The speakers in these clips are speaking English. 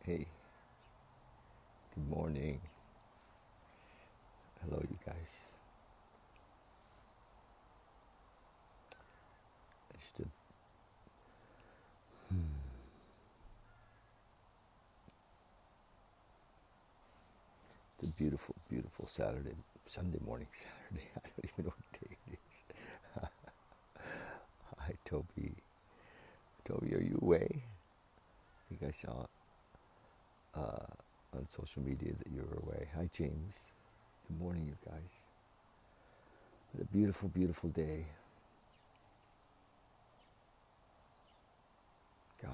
Hey, good morning. Hello, you guys. Just a beautiful, beautiful Sunday morning, Saturday. I don't even know what day it is. Hi, Toby. Toby, are you away? I think I saw on social media that you were away. Hi, James. Good morning, you guys. What a beautiful, beautiful day. Gosh.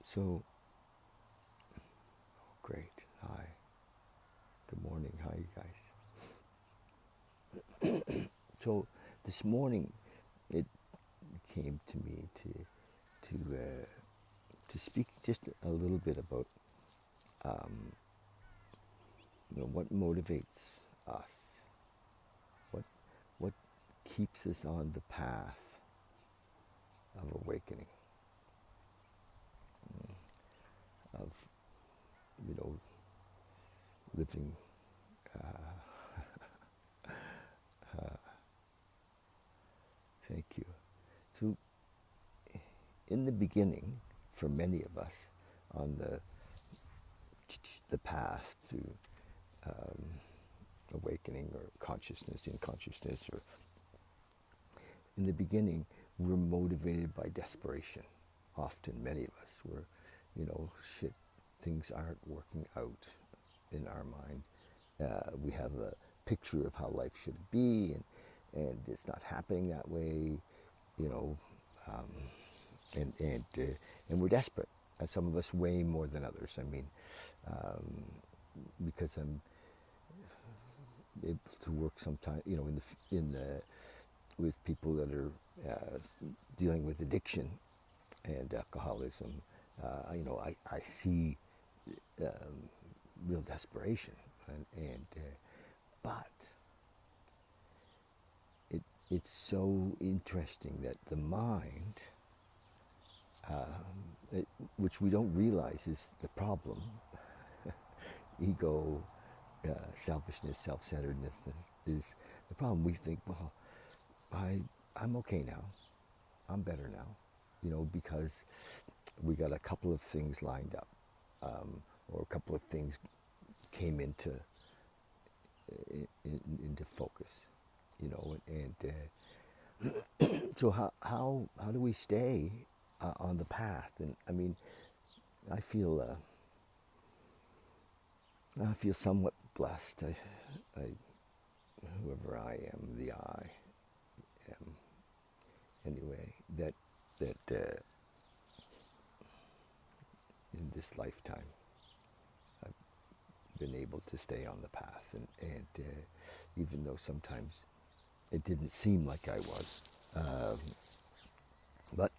So, great. Hi. Good morning. Hi, you guys. So, this morning, it came to me to speak just a little bit about um, what motivates us, what what keeps us on the path of awakening, of you know living. Thank you. So, in the beginning, for many of us, on the path to um, awakening or consciousness, in consciousness, or in the beginning, we're motivated by desperation. Often, many of us were, shit, things aren't working out in our mind. We have a picture of how life should be, and it's not happening that way, you know, um, and we're desperate. And some of us way more than others. I mean, um, because I'm able to work sometimes, in the with people that are dealing with addiction and alcoholism. I see um, real desperation, but it's so interesting that the mind, which we don't realize is the problem, ego, selfishness, self-centeredness is the problem. We think, well, I'm okay now. I'm better now, because we got a couple of things lined up, or a couple of things came into focus, so how do we stay on the path? And I mean, I feel somewhat blessed. I whoever I am, the I am anyway. That in this lifetime, I've been able to stay on the path, and even though sometimes it didn't seem like I was, but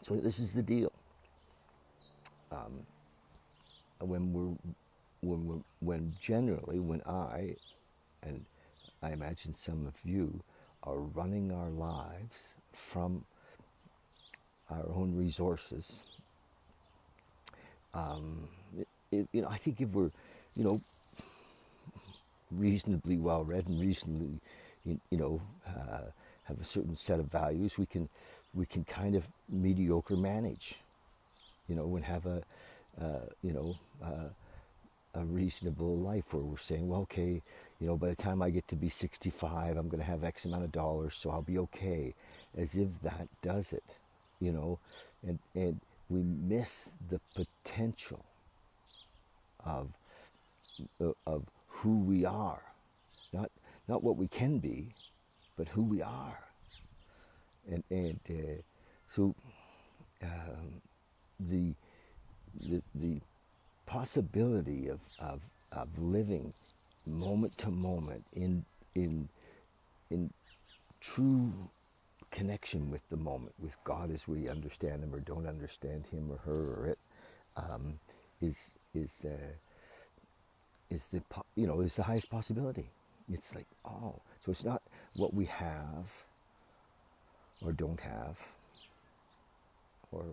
so this is the deal. When when I, and I imagine some of you, are running our lives from our own resources, I think if we're, you know, reasonably well read and reasonably, have a certain set of values, we can kind of mediocre manage, and have you know, a reasonable life where we're saying, well, okay, by the time I get to be 65, I'm going to have X amount of dollars, so I'll be okay, as if that does it, you know, and we miss the potential of of who we are, not not what we can be, but who we are, and so um, the the possibility of living moment to moment in in true connection with the moment, with God as we understand Him or don't understand Him or her or it, um, is is uh, is the highest possibility. It's like, oh, so it's not what we have or don't have, or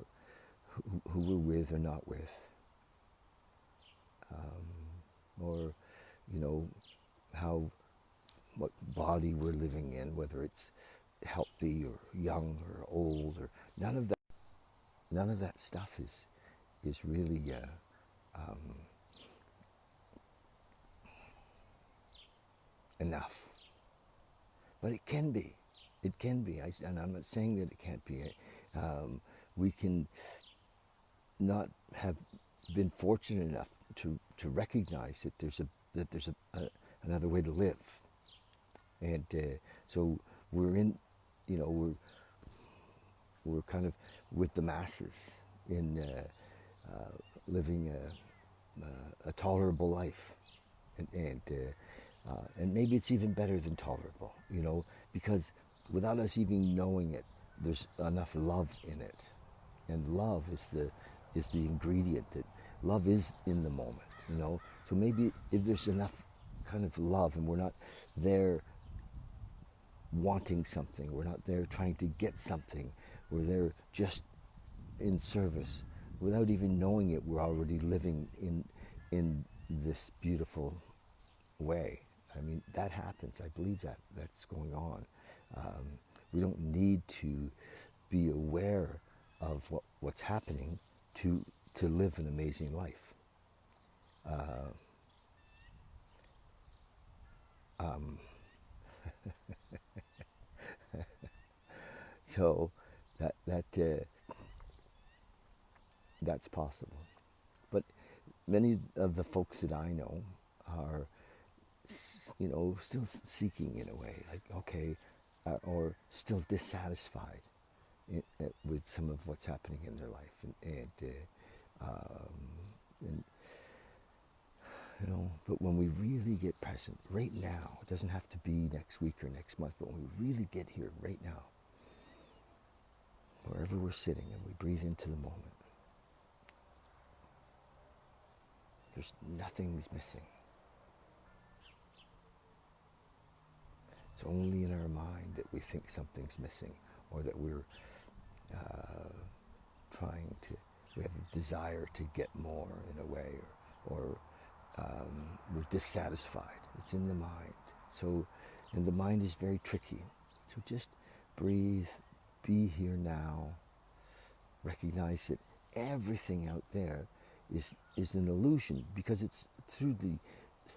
who we're with or not with, or, you know, how, what body we're living in, whether it's healthy or young or old, or none of that stuff is really enough. But it can be. It can be. And I'm not saying that it can't be. We can not have been fortunate enough to recognize that there's another way to live. And so we're in, you know, we're kind of with the masses in living a tolerable life, and maybe it's even better than tolerable, you know, because without us even knowing it, there's enough love in it, and love is the ingredient that love is in the moment, you know. So maybe if there's enough kind of love, and we're not there wanting something, we're not there trying to get something, we're there just in service, without even knowing it, we're already living in this beautiful way. I mean, that happens. I believe that that's going on. We don't need to be aware of what's happening to live an amazing life. So that's possible. But many of the folks that I know are, you know, still seeking in a way, like, okay, or still dissatisfied with some of what's happening in their life, and you know. But when we really get present right now, it doesn't have to be next week or next month, but when we really get here right now, wherever we're sitting, and we breathe into the moment, there's nothing's missing. It's only in our mind that we think something's missing, or that we're trying to, we have a desire to get more in a way, or we're dissatisfied. It's in the mind. So, and the mind is very tricky. So just breathe, be here now, recognize that everything out there is an illusion, because it's through the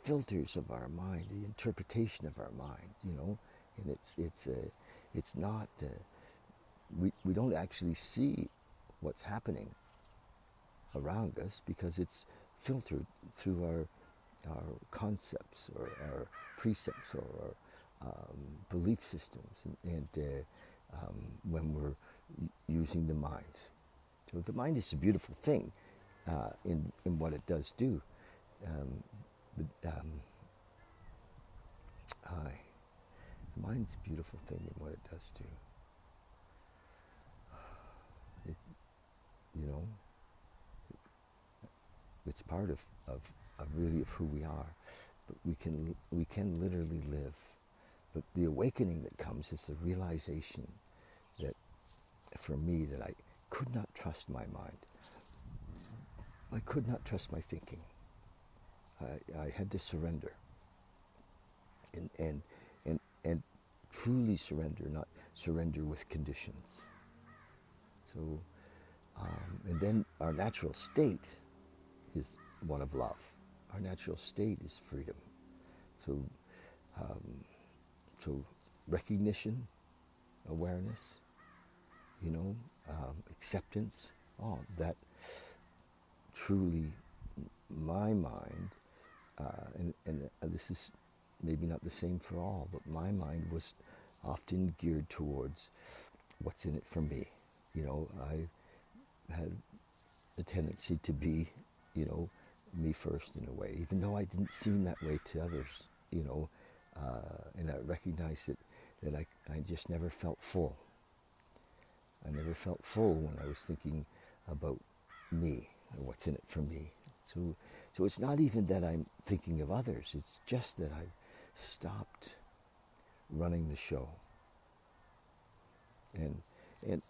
filters of our mind, the interpretation of our mind, you know, and it's not, we don't actually see what's happening around us, because it's filtered through our concepts, or our precepts, or our belief systems, and when we're using the mind. So the mind is a beautiful thing in what it does do. But the mind's a beautiful thing in what it does do. It, you know, it's part of really of who we are. But we can literally live. But the awakening that comes is the realization that, for me, that I could not trust my mind. I could not trust my thinking. I had to surrender, and truly surrender, not surrender with conditions. So, and then our natural state is one of love. Our natural state is freedom. So, so recognition, awareness, you know, acceptance, all that truly, my mind, and this is maybe not the same for all, but my mind was often geared towards what's in it for me. You know, I had a tendency to be, you know, me first in a way, even though I didn't seem that way to others, you know, and I recognized that I just never felt full. I never felt full when I was thinking about me and what's in it for me. So it's not even that I'm thinking of others, it's just that I've stopped running the show. and and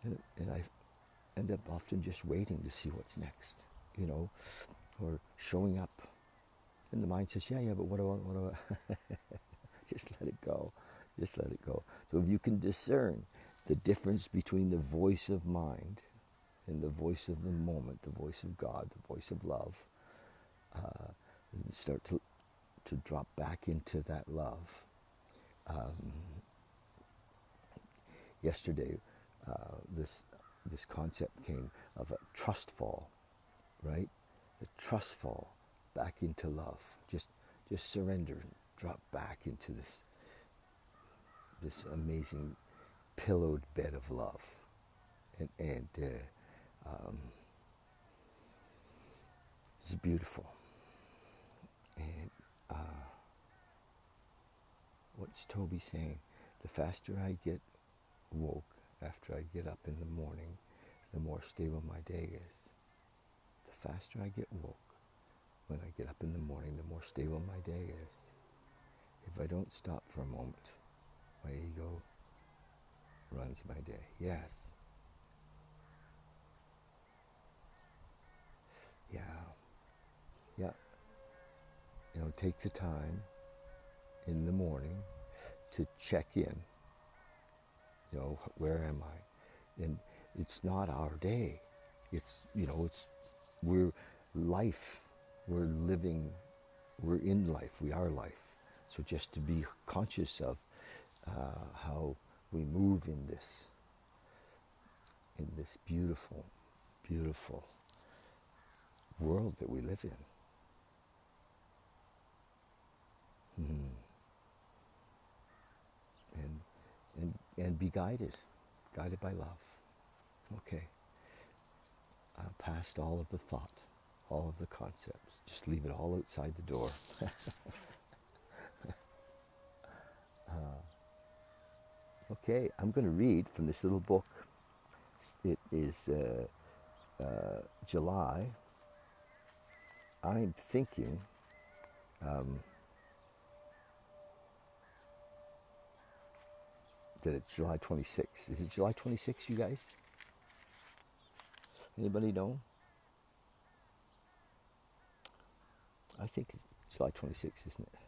and I end up often just waiting to see what's next, you know, or showing up, and the mind says, yeah, but what do I? Just let it go, just let it go. So if you can discern the difference between the voice of mind and the voice of the moment, the voice of God, the voice of love, and start to drop back into that love. Yesterday, this concept came of a trust fall, right? The trust fall back into love. Just surrender and drop back into this amazing pillowed bed of love, and it's beautiful. And what's Toby saying? The faster I get woke after I get up in the morning, the more stable my day is. The faster I get woke when I get up in the morning, the more stable my day is. If I don't stop for a moment, my ego runs my day. Yes. Yeah. Yeah. Take the time in the morning to check in. Where am I? And it's not our day. It's we're life. We're living. We're in life. We are life. So just to be conscious of how we move in this beautiful, beautiful world that we live in. And be guided by love. Okay. Past all of the thought, all of the concepts. Just leave it all outside the door. Okay, I'm going to read from this little book. It is July. I'm thinking that it's July 26th. Is it July 26th, you guys? Anybody know? I think it's July 26th, isn't it?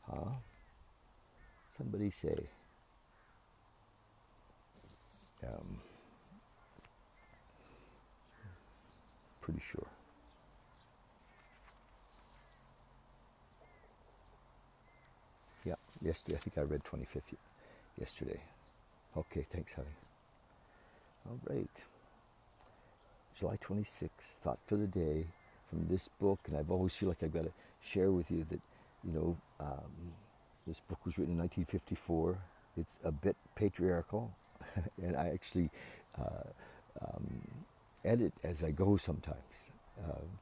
Huh? Somebody say. Pretty sure. Yeah, yesterday. I think I read 25th yesterday. Okay, thanks, honey. All right. July 26th, thought for the day from this book, and I've always feel like I've got to share with you that, this book was written in 1954. It's a bit patriarchal, and I actually edit as I go sometimes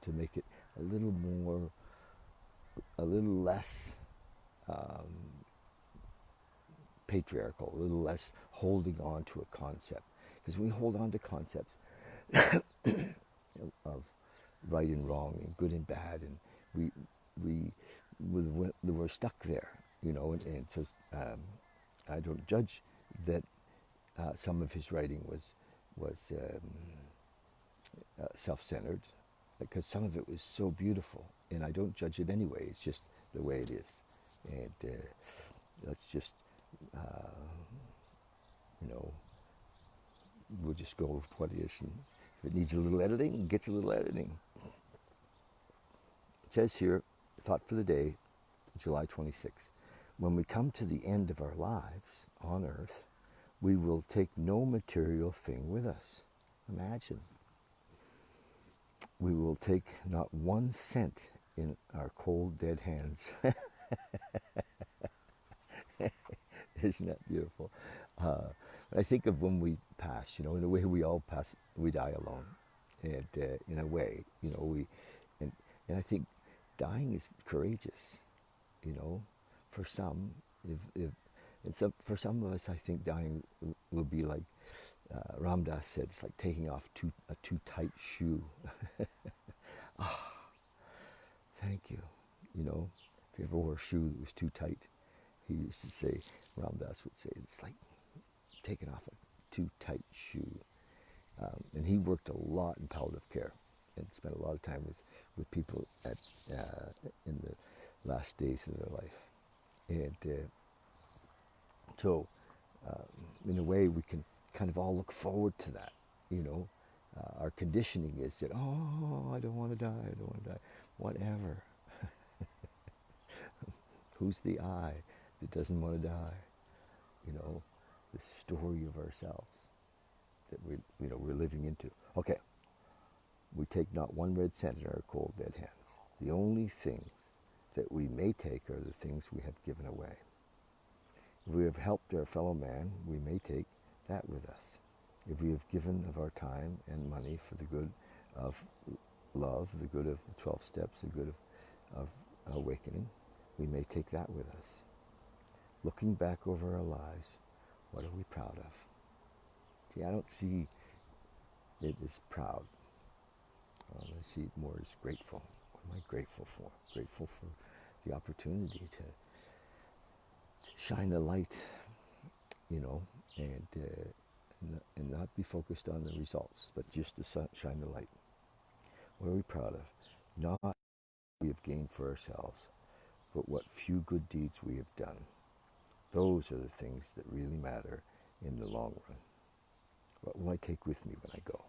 to make it a little less patriarchal, a little less holding on to a concept. Because when we hold on to concepts of right and wrong and good and bad, and we're stuck there, and so I don't judge that some of his writing was self-centered, because some of it was so beautiful, and I don't judge it anyway. It's just the way it is, and let's just we'll just go with what is, and if it needs a little editing, it gets a little editing. It says here, thought for the day, July 26th. When we come to the end of our lives on earth, we will take no material thing with us. Imagine. We will take not 1 cent in our cold, dead hands. Isn't that beautiful? I think of when we pass, in a way we all pass, we die alone. And in a way, and I think dying is courageous, for some. For some of us, I think dying will be like Ram Dass said, it's like taking off a too tight shoe. Thank you. If you ever wore a shoe that was too tight, He used to say, Ram Dass would say, it's like taking off a too tight shoe. And he worked a lot in palliative care and spent a lot of time with people in the last days of their life. And so, in a way, we can kind of all look forward to that, you know. Our conditioning is that, oh, I don't want to die, I don't want to die. Whatever. Who's the I that doesn't want to die? You know, the story of ourselves that we're living into. Okay, we take not one red cent in our cold dead hands. The only things that we may take are the things we have given away. If we have helped our fellow man, we may take that with us. If we have given of our time and money for the good of love, the good of the 12 steps, the good of awakening, we may take that with us. Looking back over our lives, what are we proud of? See, I don't see it as proud. I see it more as grateful. What am I grateful for? Grateful for the opportunity to shine the light, you know, and not be focused on the results, but just to shine the light. What are we proud of? Not what we have gained for ourselves, but what few good deeds we have done. Those are the things that really matter in the long run. What will I take with me when I go?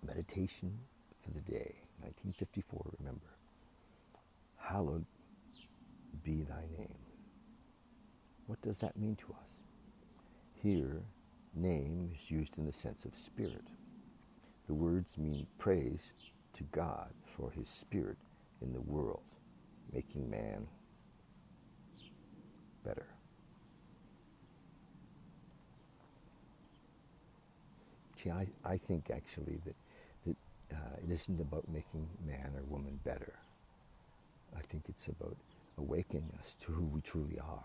Meditation for the day, 1954, remember. Hallowed be thy name. What does that mean to us? Here, name is used in the sense of spirit. The words mean praise to God for his spirit in the world, making man better. See, I think actually that it isn't about making man or woman better. I think it's about awakening us to who we truly are.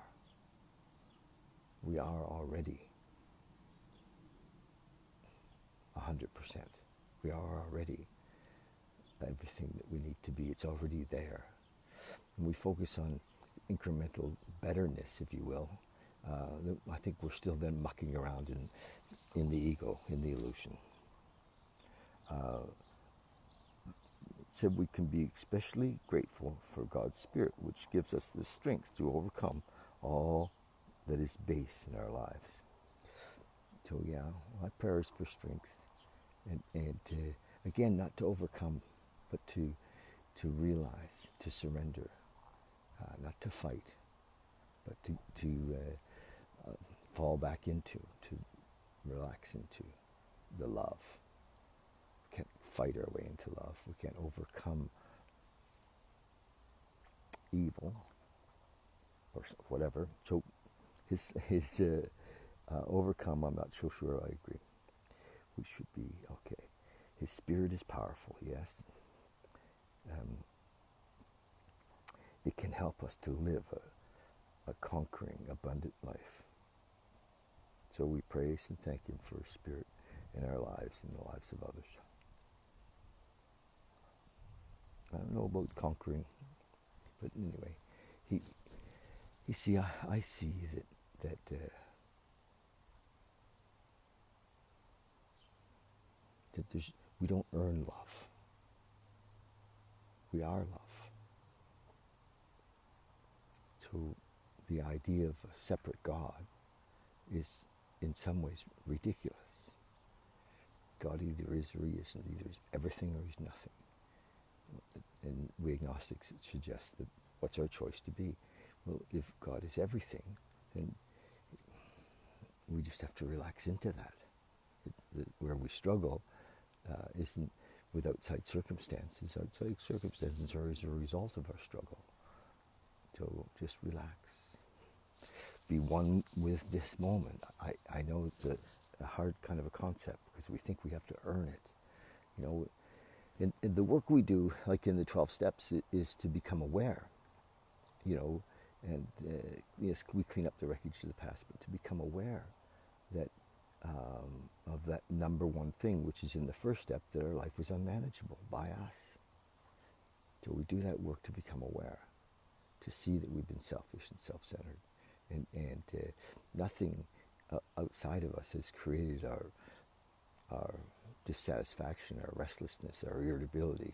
We are already 100%. We are already everything that we need to be. It's already there. And we focus on incremental betterness, if you will. I think we're still then mucking around in the ego, in the illusion. So we can be especially grateful for God's Spirit, which gives us the strength to overcome all that is base in our lives. So yeah, my prayer is for strength, and again, not to overcome, but to realize, to surrender, not to fight, but to fall back into, to relax into the love. We can't fight our way into love. We can't overcome evil or whatever. So his overcome, I'm not so sure I agree. We should be okay. His spirit is powerful, yes. It can help us to live a conquering, abundant life. So we praise and thank him for his spirit in our lives and the lives of others. I don't know about conquering, but anyway, you see, I see that we don't earn love. We are love. So the idea of a separate God is in some ways ridiculous. God either is or he isn't. Either is everything or he's nothing. And we agnostics suggest that what's our choice to be? Well, if God is everything, then we just have to relax into that. Where we struggle isn't with outside circumstances. Outside circumstances are as a result of our struggle. So just relax. Be one with this moment. I know it's a hard kind of a concept because we think we have to earn it. You know, and the work we do, like in the 12 steps, is to become aware. You know, and yes, we clean up the wreckage of the past, but to become aware that of that number one thing, which is in the first step, that our life was unmanageable by us. So we do that work to become aware, to see that we've been selfish and self-centered, and nothing outside of us has created our dissatisfaction, our restlessness, our irritability.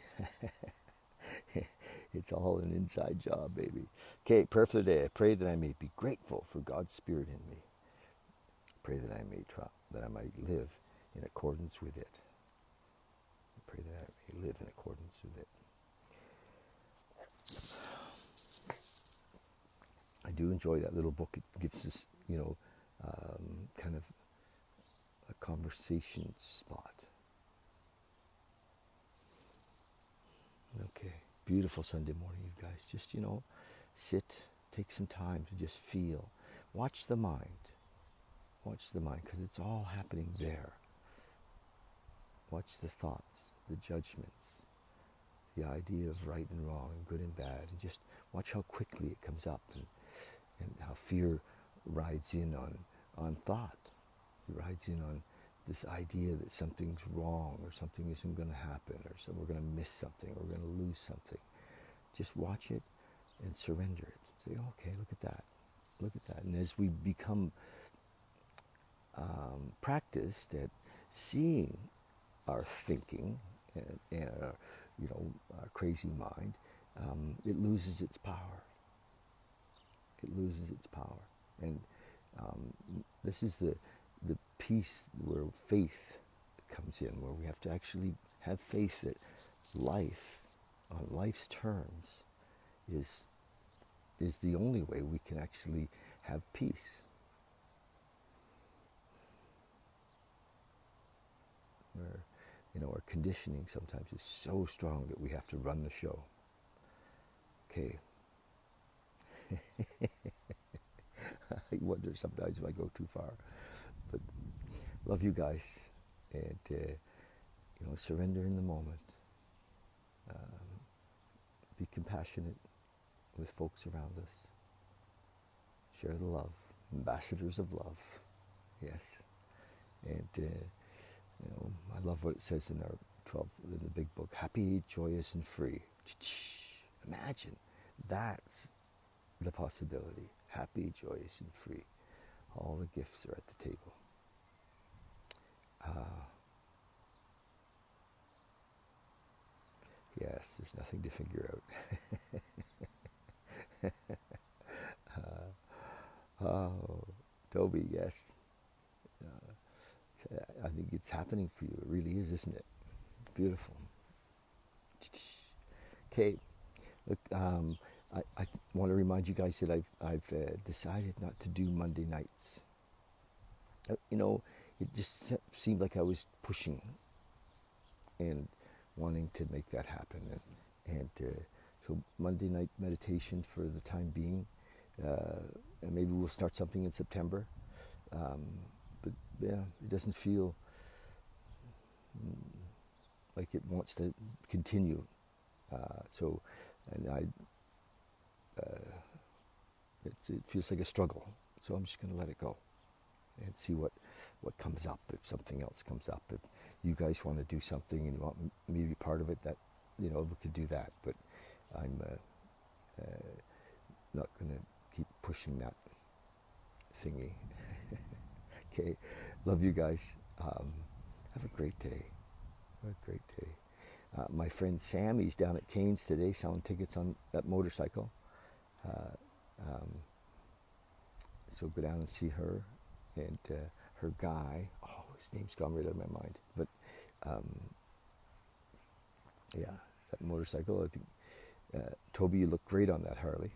It's all an inside job, baby. Okay, prayer for the day. I pray that I may be grateful for God's Spirit in me. Pray that I might live in accordance with it. I pray that I may live in accordance with it. I do enjoy that little book. It gives us, kind of a conversation spot. Okay, beautiful Sunday morning, you guys. Just, sit, take some time to just feel. Watch the mind. Watch the mind, because it's all happening there. Watch the thoughts, the judgments, the idea of right and wrong, and good and bad, and just watch how quickly it comes up, and how fear rides in on thought. It rides in on this idea that something's wrong, or something isn't going to happen, or so we're going to miss something, or we're going to lose something. Just watch it and surrender it. Say, okay, look at that. Look at that. And as we become practiced at seeing our thinking and our crazy mind, it loses its power. It loses its power. And this is the piece where faith comes in, where we have to actually have faith that life, on life's terms, is the only way we can actually have peace. Our conditioning sometimes is so strong that we have to run the show. Okay. I wonder sometimes if I go too far. But love you guys. And, surrender in the moment. Be compassionate with folks around us. Share the love. Ambassadors of love. Yes. And, I love what it says in the big book. Happy, joyous, and free. Imagine. That's the possibility. Happy, joyous, and free. All the gifts are at the table. Yes, there's nothing to figure out. Oh, Toby, yes. I think it's happening for you. It really is, isn't it? Beautiful. Okay, look, I want to remind you guys that I've decided not to do Monday nights. It just seemed like I was pushing and wanting to make that happen. And so Monday night meditation for the time being, and maybe we'll start something in September. But yeah, it doesn't feel like it wants to continue. It feels like a struggle. So I'm just going to let it go and see what comes up. If something else comes up, if you guys want to do something and you want me to be part of it, that we could do that. But I'm not going to keep pushing that thingy. Okay, love you guys. Have a great day. Have a great day. My friend Sammy's down at Cane's today selling tickets on that motorcycle. So go down and see her and her guy. Oh, his name's gone right out of my mind. But yeah, that motorcycle. I think Toby, you look great on that Harley.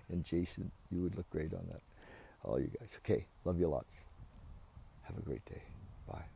And Jason, you would look great on that. All you guys. Okay, love you lots. Have a great day. Bye.